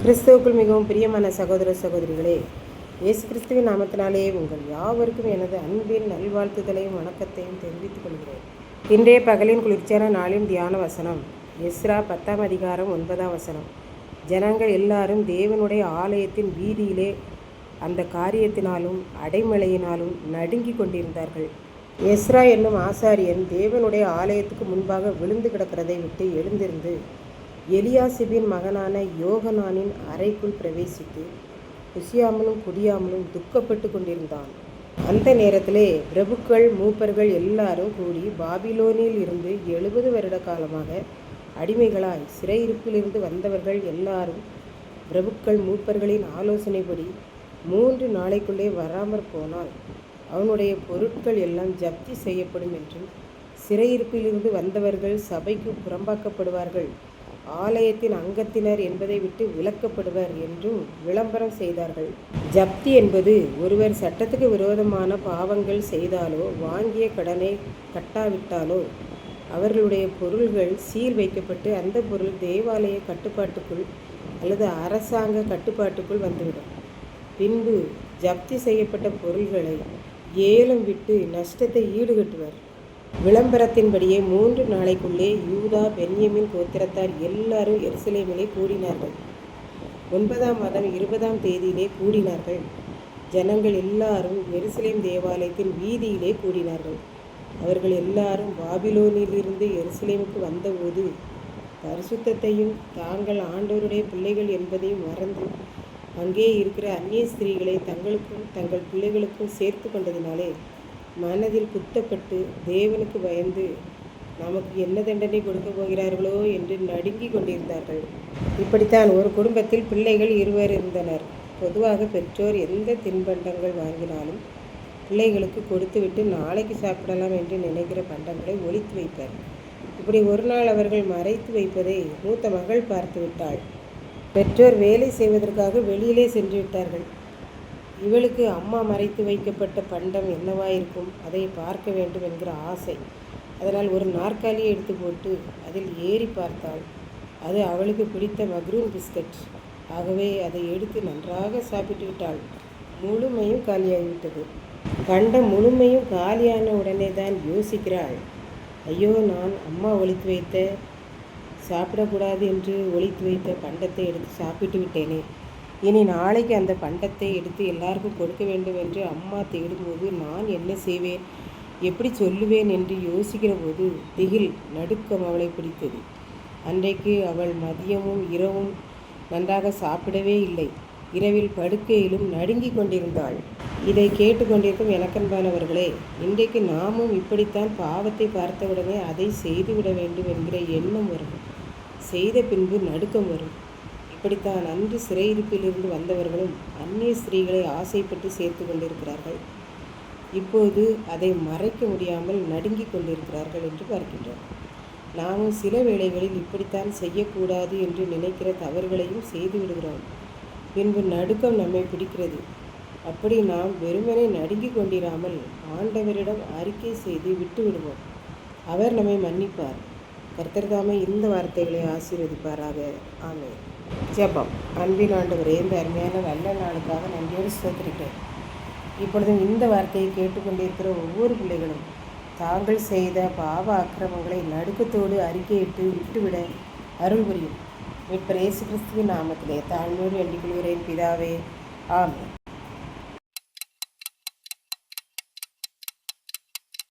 கிறிஸ்துவுக்குள் மிகவும் பிரியமான சகோதர சகோதரிகளே, இயேசு கிறிஸ்துவின் நாமத்தினாலே உங்கள் யாவருக்கும் எனது அன்பின் நல்வாழ்த்துதலையும் வணக்கத்தையும் தெரிவித்துக் கொள்கிறேன். இன்றைய பகலின் குளிர்ச்சியான நாளின் தியான வசனம் எஸ்ரா 10ஆம் அதிகாரம் 9ஆம் வசனம். ஜனங்கள் எல்லாரும் தேவனுடைய ஆலயத்தின் வீதியிலே அந்த காரியத்தினாலும் அடைமழையினாலும் நடுங்கி கொண்டிருந்தார்கள். எஸ்ரா என்னும் ஆசாரியன் தேவனுடைய ஆலயத்துக்கு முன்பாக விழுந்து கிடக்கிறதை விட்டு எழுந்திருந்து எலியாசிபின் மகனான யோகனானின் அறைக்குள் பிரவேசித்து குசியாமலும் குடியாமலும் துக்கப்பட்டு கொண்டிருந்தான். அந்த நேரத்திலே பிரபுக்கள் மூப்பர்கள் எல்லாரும் கூடி பாபிலோனில் இருந்து 70 வருட காலமாக அடிமைகளாய் சிறையிருப்பிலிருந்து வந்தவர்கள் எல்லாரும் பிரபுக்கள் மூப்பர்களின் ஆலோசனைப்படி 3 நாளைக்குள்ளே வராமற் போனால் அவனுடைய பொருட்கள் எல்லாம் ஜப்தி செய்யப்படும் என்றும், சிறையிருப்பிலிருந்து வந்தவர்கள் சபைக்கு புறம்பாக்கப்படுவார்கள், ஆலயத்தின் அங்கத்தினர் என்பதை விட்டு விலக்கப்படுவர் என்றும் விளம்பரம் செய்தார்கள். ஜப்தி என்பது ஒருவர் சட்டத்துக்கு விரோதமான பாவங்கள் செய்தாலோ வாங்கிய கடனை கட்டாவிட்டாலோ அவர்களுடைய பொருள்கள் சீல் வைக்கப்பட்டு அந்த பொருள் தேவாலய கட்டுப்பாட்டுக்குள் அல்லது அரசாங்க கட்டுப்பாட்டுக்குள் வந்துவிடும். பின்பு ஜப்தி செய்யப்பட்ட பொருள்களை ஏலம் விட்டு நஷ்டத்தை ஈடுகட்டுவர். விளம்பரத்தின்படியே 3 நாளைக்குள்ளே யூதா பென்யமின் கோத்திரத்தார் எல்லாரும் எருசலேமிலே கூடினார்கள். 9ஆம் மாதம் 20ஆம் தேதியிலே கூடினார்கள். ஜனங்கள் எல்லாரும் எருசலேம் தேவாலயத்தின் வீதியிலே கூடினார்கள். அவர்கள் எல்லாரும் பாபிலோனிலிருந்து எருசலேமுக்கு வந்தபோது பரிசுத்தத்தையும் தாங்கள் ஆண்டவருடைய பிள்ளைகள் என்பதையும் மறந்து அங்கே இருக்கிற அந்நிய ஸ்திரீகளை தங்களுக்கும் தங்கள் பிள்ளைகளுக்கும் சேர்த்து கொண்டதினாலே மனதில் குத்தப்பட்டு தேவனுக்கு பயந்து நமக்கு என்ன தண்டனை கொடுக்க போகிறார்களோ என்று நடுங்கி கொண்டிருந்தார்கள். இப்படித்தான் ஒரு குடும்பத்தில் பிள்ளைகள் 2 இருந்தனர். பொதுவாக பெற்றோர் எந்த தின்பண்டங்கள் வாங்கினாலும் பிள்ளைகளுக்கு கொடுத்துவிட்டு நாளைக்கு சாப்பிடலாம் என்று நினைக்கிற பண்டங்களை ஒளித்து வைப்பர். இப்படி ஒரு நாள் அவர்கள் மறைத்து வைப்பதை மூத்த மகள் பார்த்து விட்டாள். பெற்றோர் வேலை செய்வதற்காக வெளியிலே சென்று விட்டார்கள். இவளுக்கு அம்மா மறைத்து வைக்கப்பட்ட பண்டம் என்னவாயிருக்கும், அதை பார்க்க வேண்டும் என்கிற ஆசை. அதனால் ஒரு நாற்காலியை எடுத்து போட்டு அதில் ஏறி பார்த்தாள். அது அவளுக்கு பிடித்த மக்ரூன் பிஸ்கட். ஆகவே அதை எடுத்து நன்றாக சாப்பிட்டு விட்டாள். முழுமையும் காலியாகிவிட்டது. பண்டம் முழுமையும் காலியான உடனே தான் யோசிக்கிறாள், ஐயோ, நான் அம்மா ஒளித்து வைத்த சாப்பிடக்கூடாது என்று ஒளித்து வைத்த பண்டத்தை எடுத்து சாப்பிட்டு விட்டேனே. இனி நாளைக்கு அந்த பண்டத்தை எடுத்து எல்லாருக்கும் கொடுக்க வேண்டும் என்று அம்மா தேடும்போது நான் என்ன செய்வேன், எப்படி சொல்லுவேன் என்று யோசிக்கிற போது திகில் நடுக்கம் அவளை பிடித்தது. அன்றைக்கு அவள் மதியமும் இரவும் நன்றாக சாப்பிடவே இல்லை. இரவில் படுக்கையிலும் நடுங்கி கொண்டிருந்தாள். இதை கேட்டுக்கொண்டிருக்கும் எனக்கன்பானவர்களே, இன்றைக்கு நாமும் இப்படித்தான் பாவத்தை பார்த்தவுடனே அதை செய்துவிட வேண்டும் என்கிற எண்ணம் வரும். செய்த பின்பு நடுக்கம் வரும். இப்படித்தான் அன்று சிறையிருப்பிலிருந்து வந்தவர்களும் அந்நிய ஸ்திரீகளை ஆசைப்பட்டு சேர்த்து கொண்டிருக்கிறார்கள். இப்போது அதை மறைக்க முடியாமல் நடுங்கி கொண்டிருக்கிறார்கள் என்று பார்க்கின்றோம். நாமும் சில வேளைகளில் இப்படித்தான் செய்யக்கூடாது என்று நினைக்கிற தவறுகளையும் செய்து விடுகிறோம். பின்பு நடுக்கம் நம்மை பிடிக்கிறது. அப்படி நாம் வெறுமனை நடுங்கி கொண்டிராமல் ஆண்டவரிடம் அறிக்கை செய்து விட்டு விடுவோம். அவர் நம்மை மன்னிப்பார். கர்த்தர் தாமே இந்த வார்த்தைகளை ஆசீர்வதிப்பாராக. ஆமென். ஜெபம். அன்பின் ஆண்டவரே, இந்த அருமையான நல்ல நாளுக்காக நன்றியோடு ஸ்தோத்திரிக்கிறேன். இப்பொழுதும் இந்த வார்த்தையை கேட்டுக்கொண்டிருக்கிற ஒவ்வொரு பிள்ளைகளும் தாங்கள் செய்த பாவ அக்கிரமங்களை நடுக்கத்தோடு அறிக்கையிட்டு விட்டுவிட அருள் புரியும். மீட்பர் இயேசு கிறிஸ்துவின் நாமத்திலே தாழ்மையோடு வேண்டிக் கொள்கிறேன் பிதாவே. ஆமென்.